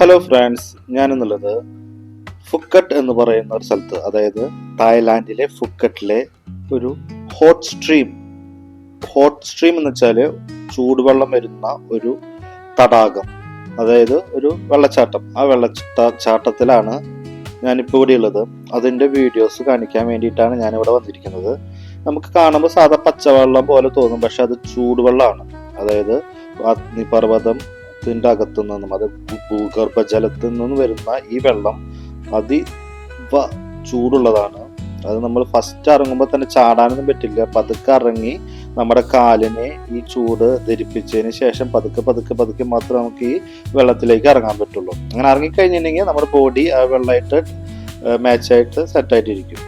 Hello friends, ഞാനെന്നുള്ളത് Phuket എന്ന് പറയുന്ന ഒരു സ്ഥലത്ത്, അതായത് തായ്ലാൻഡിലെ ഫുക്കറ്റിലെ ഒരു ഹോട്ട് സ്ട്രീം എന്ന് വെച്ചാൽ ചൂടുവെള്ളം വരുന്ന ഒരു തടാകം, അതായത് ഒരു വെള്ളച്ചാട്ടം. ആ വെള്ളച്ചാട്ടത്തിലാണ് ഞാനിപ്പോൾ ഇവിടെ ഉള്ളത്. അതിൻ്റെ വീഡിയോസ് കാണിക്കാൻ വേണ്ടിയിട്ടാണ് ഞാനിവിടെ വന്നിരിക്കുന്നത്. നമുക്ക് കാണുമ്പോൾ സാധാ പച്ചവെള്ളം പോലെ തോന്നും, പക്ഷെ അത് ചൂടുവെള്ളമാണ്. അതായത് അഗ്നിപർവ്വതത്തിന്റെ അകത്തു നിന്നും, അത് ഭൂഗർഭജലത്തിൽ നിന്നും വരുന്ന ഈ വെള്ളം ചൂടുള്ളതാണ്. അത് നമ്മൾ ഫസ്റ്റ് ഇറങ്ങുമ്പോൾ തന്നെ ചാടാനൊന്നും പറ്റില്ല. പതുക്കെ ഇറങ്ങി നമ്മുടെ കാലിനെ ഈ ചൂട് ധരിപ്പിച്ചതിന് ശേഷം പതുക്കെ മാത്രമേ നമുക്ക് ഈ വെള്ളത്തിലേക്ക് ഇറങ്ങാൻ പറ്റുള്ളൂ. അങ്ങനെ ഇറങ്ങിക്കഴിഞ്ഞിട്ടുണ്ടെങ്കിൽ നമ്മുടെ ബോഡി ആ വെള്ളമായിട്ട് മാച്ചായിട്ട് സെറ്റായിട്ടിരിക്കും.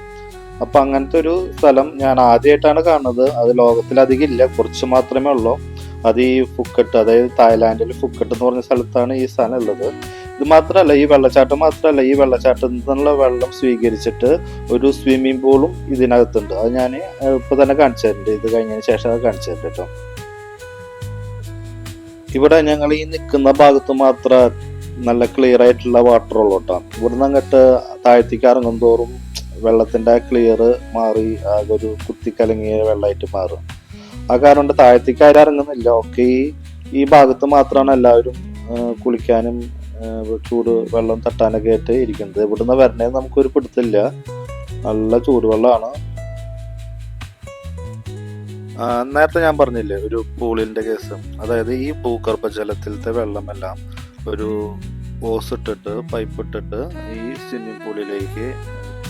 അപ്പം അങ്ങനത്തെ ഒരു സ്ഥലം ഞാൻ ആദ്യമായിട്ടാണ് കാണുന്നത്. അത് ലോകത്തിലധികം ഇല്ല, കുറച്ച് മാത്രമേ ഉള്ളൂ. അത് ഈ ഫുക്കറ്റ്, അതായത് തായ്ലാൻഡിൽ ഫുക്കറ്റ് എന്ന് പറഞ്ഞ സ്ഥലത്താണ് ഈ സ്ഥലം ഉള്ളത്. ഇത് മാത്രമല്ല, ഈ വെള്ളച്ചാട്ടം മാത്രമല്ല, ഈ വെള്ളച്ചാട്ടത്തിൽ നിന്നുള്ള വെള്ളം സ്വീകരിച്ചിട്ട് ഒരു സ്വിമ്മിംഗ് പൂളും ഇതിനകത്തുണ്ട്. അത് ഞാൻ ഇപ്പൊ തന്നെ കാണിച്ചു തരുന്നുണ്ട്. ഇത് കഴിഞ്ഞതിന് ശേഷം അത് കാണിച്ചു തരുന്നുണ്ട് കേട്ടോ. ഇവിടെ ഞങ്ങൾ ഈ നിൽക്കുന്ന ഭാഗത്ത് മാത്രം നല്ല ക്ലിയർ ആയിട്ടുള്ള വാട്ടർ ഉള്ളൂ കേട്ടോ. ഇവിടുന്ന് അങ്ങോട്ട് താഴ്ത്തിക്ക് ഇറങ്ങും തോറും വെള്ളത്തിന്റെ ക്ലിയർ മാറി ആകെ ഒരു കുത്തിക്കലങ്ങിയ വെള്ളമായിട്ട് മാറും. ആ കാരണം കൊണ്ട് താഴത്തേക്ക് ആരും ഇറങ്ങുന്നില്ല. ഒക്കെ ഈ ഭാഗത്ത് മാത്രമാണ് എല്ലാവരും കുളിക്കാനും ചൂട് വെള്ളം തട്ടാനൊക്കെ ആയിട്ട് ഇരിക്കുന്നത്. ഇവിടുന്ന് വരണേ നമുക്കൊരു പിടുത്തില്ല, നല്ല ചൂടുവെള്ളമാണ്. നേരത്തെ ഞാൻ പറഞ്ഞില്ലേ ഒരു പൂളിന്റെ കേസ്, അതായത് ഈ ഭൂഗർഭജലത്തിലത്തെ വെള്ളമെല്ലാം ഒരു ഓസ് ഇട്ടിട്ട് പൈപ്പ് ഇട്ടിട്ട് ഈ സ്വിമ്മിംഗ് പൂളിലേക്ക്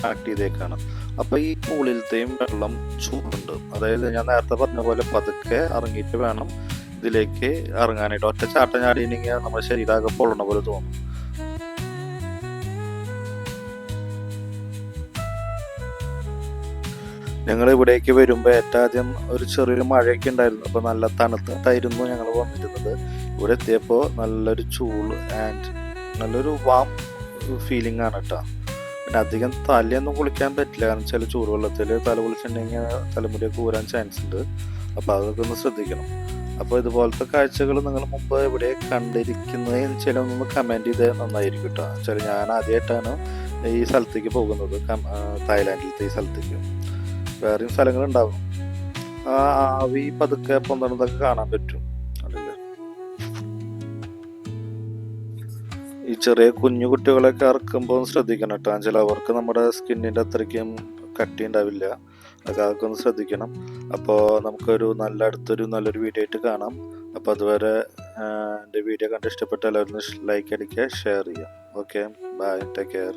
ആക്ട് ചെയ്തേക്കാണ്. അപ്പൊ ഈ പൂളിലത്തെയും വെള്ളം ചൂടുണ്ട്. അതായത് ഞാൻ നേരത്തെ പറഞ്ഞ പോലെ പതുക്കെ ഇറങ്ങിയിട്ട് വേണം ഇതിലേക്ക് ഇറങ്ങാനായിട്ട്. ഒറ്റ ചാട്ടം ചാടിയില്ലെങ്കിൽ നമ്മുടെ ശരീരമാകെ പൊള്ളണ പോലെ തോന്നും. ഞങ്ങൾ ഇവിടേക്ക് വരുമ്പോൾ ഏറ്റവും ആദ്യം ഒരു ചെറിയൊരു മഴയൊക്കെ ഉണ്ടായിരുന്നു. അപ്പൊ നല്ല തണുത്തായിരുന്നു ഞങ്ങൾ വന്നിരുന്നത്. ഇവിടെ എത്തിയപ്പോൾ നല്ലൊരു ചൂട് ആൻഡ് നല്ലൊരു വാം ഫീലിംഗ് ആണ് കേട്ടോ. പിന്നെ അധികം തലയൊന്നും കുളിക്കാൻ പറ്റില്ല, കാരണം ചില ചൂടുവെള്ളത്തിൽ തല കുളിച്ചിട്ടുണ്ടെങ്കിൽ തലമുടിയൊക്കെ ഊരാൻ ചാൻസ് ഉണ്ട്. അപ്പോൾ അതൊക്കെ ഒന്ന് ശ്രദ്ധിക്കണം. അപ്പോൾ ഇതുപോലത്തെ കാഴ്ചകൾ നിങ്ങൾ മുമ്പ് എവിടെ കണ്ടിരിക്കുന്നത് ചില ഒന്ന് കമൻറ്റ് ചെയ്താൽ നന്നായിരിക്കും കേട്ടോ. ചില ഞാൻ ആദ്യമായിട്ടാണ് ഈ സ്ഥലത്തേക്ക് പോകുന്നത്, തായ്ലാൻഡിലത്തെ ഈ സ്ഥലത്തേക്ക്. വേറെയും സ്ഥലങ്ങളുണ്ടാവും. ആവി പതുക്കെ പൊന്തണതൊക്കെ കാണാൻ പറ്റും. അതല്ലേ, ഈ ചെറിയ കുഞ്ഞു കുട്ടികളൊക്കെ ഇറക്കുമ്പോൾ ശ്രദ്ധിക്കണം കേട്ടോ. ചിലവർക്ക് നമ്മുടെ സ്കിന്നിൻ്റെ അത്രയ്ക്കും കട്ടി ഉണ്ടാവില്ല. അതൊക്കെ ഒന്ന് ശ്രദ്ധിക്കണം. അപ്പോൾ നമുക്കൊരു നല്ലൊരു വീഡിയോ ആയിട്ട് കാണാം. അപ്പോൾ അതുവരെ എൻ്റെ വീഡിയോ കണ്ട് ഇഷ്ടപ്പെട്ട എല്ലാവരും ലൈക്ക് അടിക്കുക, ഷെയർ ചെയ്യുക. Okay, bye, take care.